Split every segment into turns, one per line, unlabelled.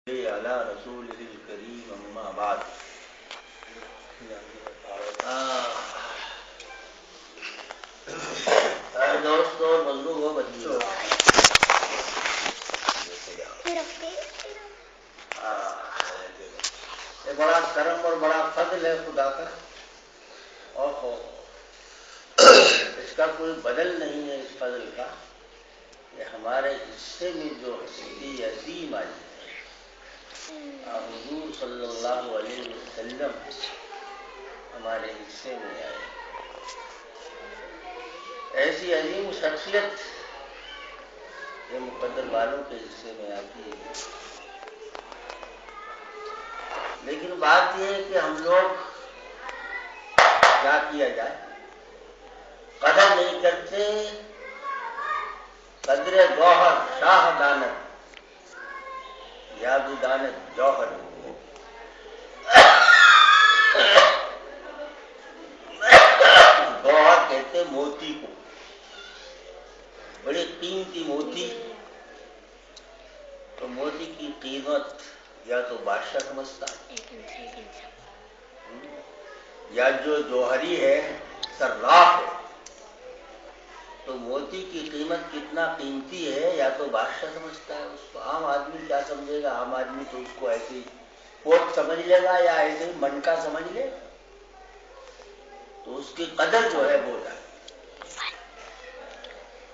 علی رسول الکریم اما بعد. دوستو مظلوم ہو بچوں، یہ بڑا کرم اور بڑا فضل ہے خدا کا، اور اس کا کوئی بدل نہیں ہے اس فضل کا کہ ہمارے حصے میں جو ہستی عظیم آئی ہے حضور صلی اللہ علیہ وسلم ہمارے حصے میں آئے. ایسی عظیم شخصیت یہ مقدر والوں کے حصے میں آتی ہے. لیکن بات یہ ہے کہ ہم لوگ کیا کیا جائے، قدر نہیں کرتے. قدر گوہر شاہ دانت یاد دانت جوہر، گوہر کہتے موتی کو، بڑی قیمتی موتی. تو موتی کی قیمت یا تو بادشاہ سمجھتا یا جو جوہری ہے صراف ہے. تو موتی کی قیمت کتنا قیمتی ہے یا تو بادشاہ سمجھتا ہے اس کو. عام آدمی کیا سمجھے گا؟ عام آدمی تو اس کو ایسے ہی کوٹ سمجھ لے گا یا ایسے ہی منکا سمجھ لے گا. تو اس کی قدر جو ہے وہ جائے.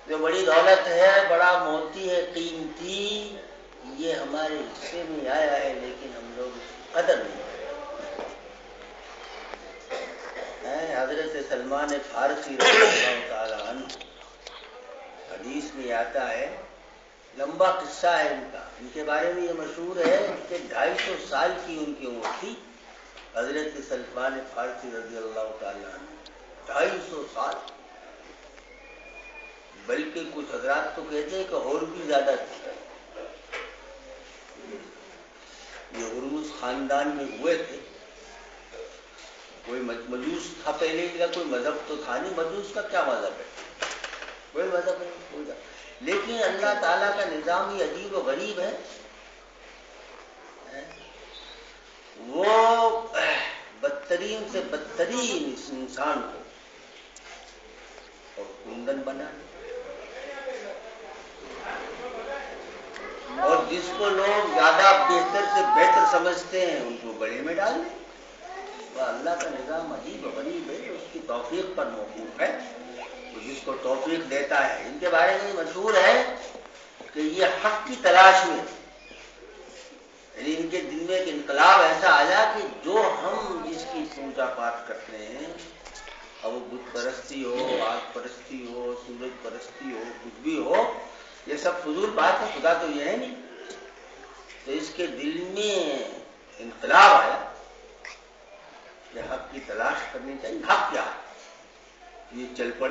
جو بڑی دولت ہے، بڑا موتی ہے قیمتی، یہ ہمارے حصے میں آیا ہے لیکن ہم لوگ اس کی قدر نہیں کرتے. حضرت سلمان فارسی رضی اللہ تعالی عنہ، حدیث میں آتا ہے، لمبا قصہ ہے ان کا. ان کے بارے میں یہ مشہور ہے کہ 250 سال کی ان کی عمر تھی حضرت سلمان فارسی رضی اللہ تعالی عنہ. 250 سال، بلکہ کچھ حضرات تو کہتے ہیں کہ اور بھی زیادہ تھے. یہ ہرمز خاندان میں ہوئے تھے. کوئی مجوس تھا پہلے کا، کوئی مذہب تو تھا نہیں. مجوس کا کیا مذہب ہے؟ کوئی مذہب نہیں. لیکن اللہ تعالیٰ کا نظام ہی عجیب و غریب ہے. وہ بدترین سے بدترین اس انسان کو اور کندن بنا، اور جس کو لوگ زیادہ بہتر سے بہتر سمجھتے ہیں ان کو گڑھے میں ڈال دیں. وہ اللہ کا نظام عجیب و غریب ہے، اس کی توفیق پر موقوف ہے. تو جس کو توفیق دیتا ہے. ان کے بارے میں مشہور ہے کہ یہ حق کی تلاش میں، یعنی ان کے دل میں ایک انقلاب ایسا آیا کہ جو ہم جس کی پوجا پاٹ کرتے ہیں، اب وہ بت پرستی ہو، آگ پرستی ہو، سورج پرستی ہو، کچھ بھی ہو، یہ سب فضول بات ہے. خدا تو یہ ہے نہیں. تو اس کے دل میں انقلاب آیا کہ حق کی تلاش کرنی چاہیے. حق کیا ہے؟ یہ چل پڑ.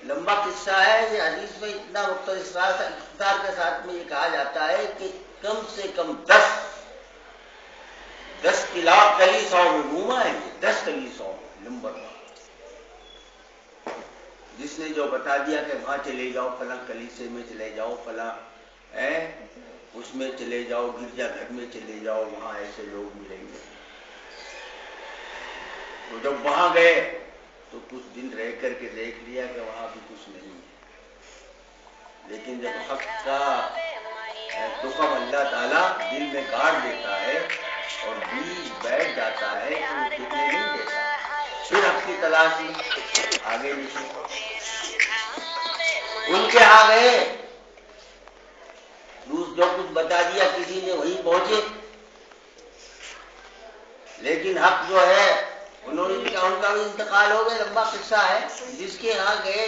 لمبا قصہ ہے یہ. حدیث میں اتنا اختصار کے ساتھ میں یہ کہا جاتا ہے کہ کم سے کم 10 کلیساؤں میں گھوما ہے. 10 کلیساؤں میں نمبر. جس نے جو بتا دیا کہ وہاں چلے جاؤ، فلاں کلیسے میں چلے جاؤ، فلاں اس میں چلے جاؤ، گرجا گھر میں چلے جاؤ، وہاں ایسے لوگ ملیں گے. تو جب وہاں گئے تو کچھ دن رہ کر کے دیکھ لیا کہ وہاں بھی کچھ نہیں ہے. لیکن جب حق کا دکم اللہ تعالیٰ دل میں گاڑ دیتا ہے اور بیج بیٹھ جاتا ہے تو وہ ٹکنے نہیں دیتا. پھر حق کی تلاش میں آگے نکلے. ان کے ہاں گئے، جو کچھ بتا دیا کسی نے وہیں پہنچے. لیکن حق جو ہے انہوں نے کہا، ان کا بھی انتقال ہو گیا. لمبا قصہ ہے. جس کے ہاں گئے،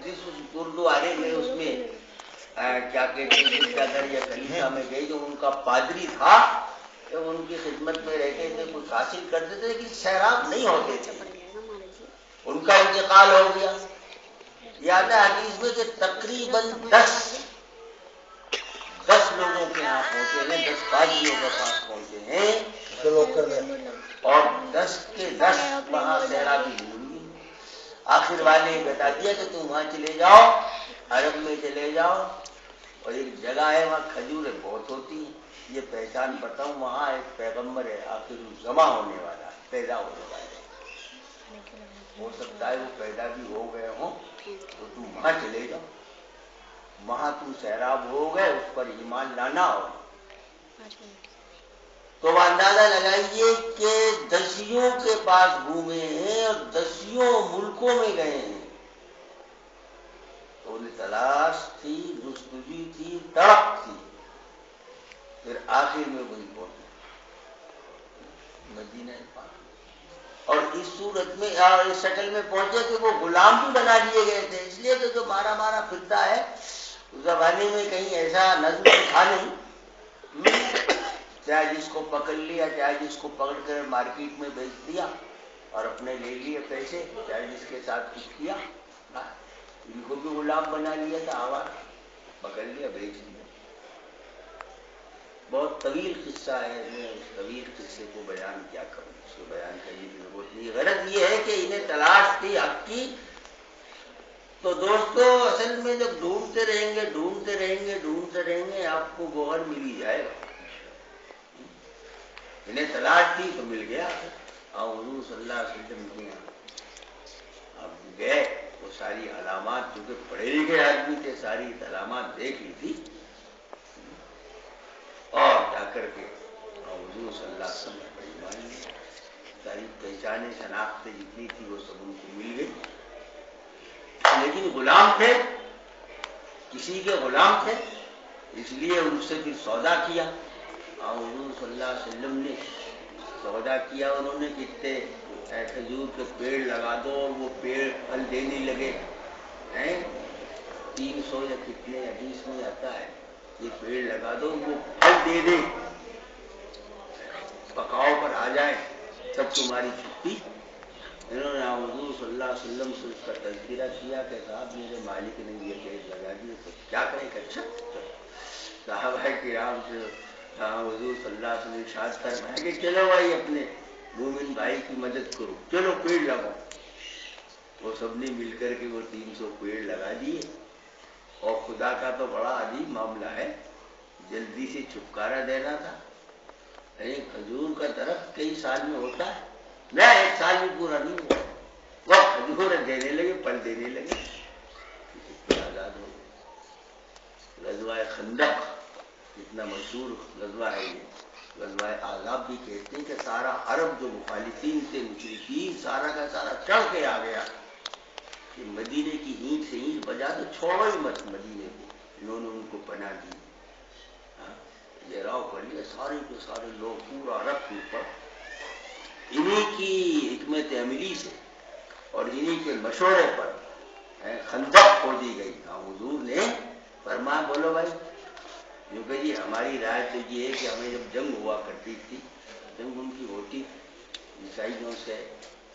جس گردوارے میں اس میں کیا کہتے ہیں گرجا گھر یا کلیسا میں گئے، جو ان کا پادری تھا، کہ ان کی خدمت میں رہتے تھے، کچھ حاصل کرتے تھے، لیکن سیراب نہیں ہوتے تھے. ان کا انتقال ہو گیا. یاد ہے حدیث میں کہ تقریباً 10 لوگوں کے یہاں پہنچے ہیں، 10 پادریوں کے پاس پہنچے ہیں، اور 10 کے 10 وہاں سیرابی نہیں ہوئی. آخر والے بتا دیا کہ تم وہاں چلے جاؤ، عرب میں چلے جاؤ، اور ایک جگہ ہے وہاں کھجوریں بہت ہوتی ہیں. یہ پہچان بتاؤں، وہاں ایک پیغمبر ہے آخر جمع ہونے والا، پیدا ہونے والا ہے. ہو سکتا ہے وہ پیدا بھی ہو گئے ہوں تو تم وہاں چلے جاؤ، وہاں تم سیراب ہو گئے، اس پر ایمان لانا ہو. تو اندازہ لگائیے کہ دسیوں کے پاس گھومے ہیں اور دسیوں ملکوں میں گئے ہیں، تو انہیں تلاش تھی، جستجو تھی، تڑپ تھی، پھر آخر میں وہی پہنچے مدینہ پاک. اور اس صورت میں اس شکل میں پہنچے کہ وہ غلام بھی بنا لیے گئے تھے. اس لیے کہ جو مارا مارا پھرتا ہے اس زمانے میں کہیں ایسا نظم تھا نہیں، چاہے جس کو پکڑ لیا، چاہے جس کو پکڑ کر مارکیٹ میں بیچ دیا اور اپنے لے لیے پیسے، چاہے جس کے ساتھ کچھ کیا. ان کو بھی غلام بنا لیا تھا، آواز پکڑ لیا، بیچ دیا. بہت طویل قصہ ہے، میں اس طویل قصے کو بیان کیا کروں، اس کو بیان کرنے کی ضرورت نہیں. غرض یہ ہے کہ انہیں تلاش تھی حق کی. تو دوستو اصل میں جب ڈھونڈتے رہیں گے ڈھونڈتے رہیں گے ڈھونڈتے رہیں گے، آپ کو گوہر مل ہی جائے گا. انہیں تلاش تھی تو مل گیا. اور حضور صلی اللہ علیہ وسلم کے یہاں آپ گئے، وہ ساری علامات، چونکہ پڑھے لکھے آدمی تھے، ساری علامات دیکھ لی تھی، اور جا کر کے حضور صلی اللہ علیہ وسلم پر ایمان لیا. ساری پہچانیں شناختیں جتنی تھی وہ سب ان کو مل گئی. لیکن غلام تھے، کسی کے غلام تھے، اس لیے ان سے پھر سودا کیا. اور حضور صلی اللہ علیہ وسلم نے سودا کیا. انہوں نے کتنے کھجور کے پیڑ لگا دو اور وہ پیڑ پھل دینے لگے. 300 یا کتنے حدیث میں آتا ہے، یہ پیڑ لگا دو وہ پھل دے دے، پکاؤ پر آ جائے تب تمہاری چھٹی. انہوں نے حضور صلی اللہ علیہ وسلم سے اس کا تذکرہ کیا کہ صاحب میرے مالک نے یہ پیڑ لگا دیے، تو کیا کریں کہ اچھا صحابہ کرام سے حضور صلی اللہ علیہ وسلم ارشاد فرمایا کہ چلو بھائی اپنے مومن بھائی کی مدد کرو، چلو پیڑ لگاؤ. وہ سب نے مل کر کے وہ 300 پیڑ لگا دیے. اور خدا کا تو بڑا عجیب معاملہ ہے، جلدی سے چھٹکارا دینا تھا. کھجور کا درخت کئی سال میں ہوتا ہے، نہ 1 سال میں پورا نہیں ہوا، وہ کھجور دینے لگے، پھل دینے لگے، آزاد ہو گئے. غزوہ خندق اتنا مشہور غزوہ ہے، یہ غزوہ احزاب بھی کہتے ہیں کہ سارا عرب جو مخالفین تھے، مشرکین، سارا کا سارا چڑھ کے آ گیا کہ مدینے کی اینٹ سے اینٹ بجا تو چھوڑو ہی مت مدینے کو. انہوں نے ان کو پناہ دی. یہ راؤ کر لیا سارے کے سارے لوگ، پورا عرب کے اوپر انہی کی حکمت عملی سے اور انہی کے مشورے پر خندق کھودی گئی. حضور نے فرمایا بولو بھائی، کیونکہ جی ہماری رائے تو یہ ہے کہ ہمیں جب جنگ ہوا کرتی تھی، جنگ ان کی ہوتی عیسائیوں سے،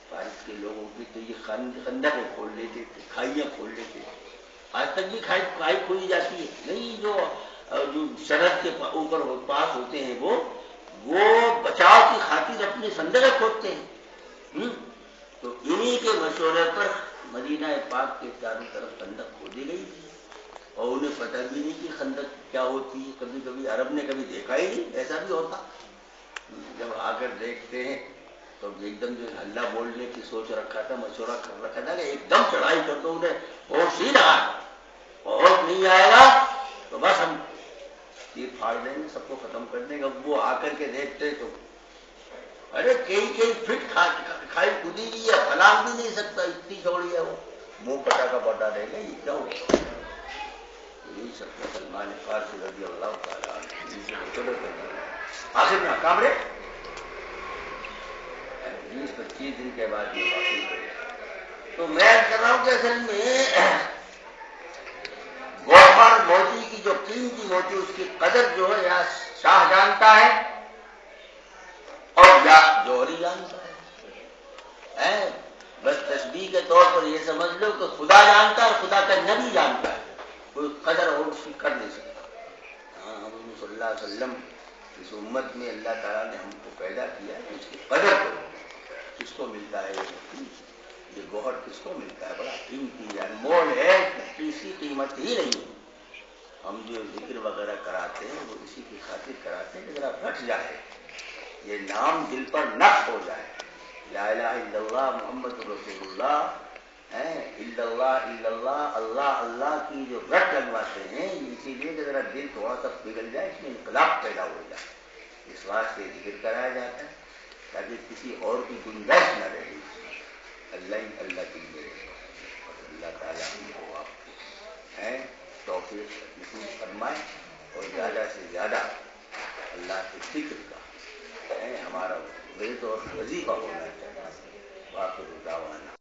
فارس کے لوگوں کی، تو یہ خندقیں کھول لیتے تھے، کھائیاں کھول لیتے تھے. آج تک بھی کھائی کھولی جاتی ہے نہیں، جو سرحد کے اوپر پاس ہوتے ہیں وہ بچاؤ کی خاطر اپنے خندقیں کھودتے ہیں. تو انہی کے مشورے پر مدینہ پاک کے چاروں طرف خندق کھودی گئی تھی. اور انہیں پتہ بھی نہیں کہ خندق کیا ہوتی ہے. کبھی کبھی عرب نے کبھی دیکھا ہی نہیں، ایسا بھی ہوتا. جب آ کر دیکھتے ہیں تو ایک دم جو ہلہ بولنے کی سوچ رکھا تھا، مشورہ کر رکھا تھا کہ ایک دم چڑھائی کر دو، انہیں ہوش ہی رہا، ہوش نہیں آئے گا تو بس ہم تیر پھاڑ دیں گے، سب کو ختم کر دیں گے. وہ آ کر کے دیکھتے تو ارے کئی فٹ کھائی کودی ہوئی ہے، پھلانگ بھی نہیں سکتا، اتنی چوڑی ہے وہ، منہ پٹا کا پٹا دے گا. یہ کیا ہوا؟ یہی سب سلمان فارسی رضی اللہ تعالیٰ عنہ آخر میں حکام رہے. 20-25 دن کے بعد یہ واقعی ہوئے. تو میں کر رہا ہوں کہ اصل میں گوہر موتی کی جو قیمتی موتی، اس کی قدر جو ہے یا شاہ جانتا ہے اور یا جوہری جانتا ہے. بس تشبیہ کے طور پر یہ سمجھ لو کہ خدا جانتا ہے اور خدا کا نبی جانتا ہے، کوئی قدر اور اس کی کر نہیں سکتا. حضور صلی اللہ علیہ وسلم اس امت میں اللہ تعالیٰ نے ہم کو پیدا کیا ہے، اس کی قدر کرو. کس کو ملتا ہے یہ گوہر؟ کس کو ملتا ہے؟ بڑا قیمتی ہے، انمول ہے، اس کی قیمت ہی نہیں ہے. ہم جو ذکر وغیرہ کراتے ہیں وہ اسی کی خاطر کراتے ہیں کہ ذرا رٹ جائے، یہ نام دل پر نقش ہو جائے، لا الہ الا اللہ محمد رسول اللہ الا اللہ اللہ اللہ کی جو رٹ لگواتے ہیں، اسی لیے کہ ذرا دل تھوڑا سا پگھل جائے، اس میں انقلاب پیدا ہو جائے، اس واسطے ذکر کرایا جاتا ہے تاکہ کسی اور کی گنجائش نہ رہے اس میں، اللہ ہی اللہ کی میرے اور اللہ تعالیٰ ہم کو آپ کو توفیق نصیب فرمائے اور زیادہ سے زیادہ اللہ کے فکر کا ہمارا ورد اور وظیفہ ہونا چاہیے۔ واقع دعوانا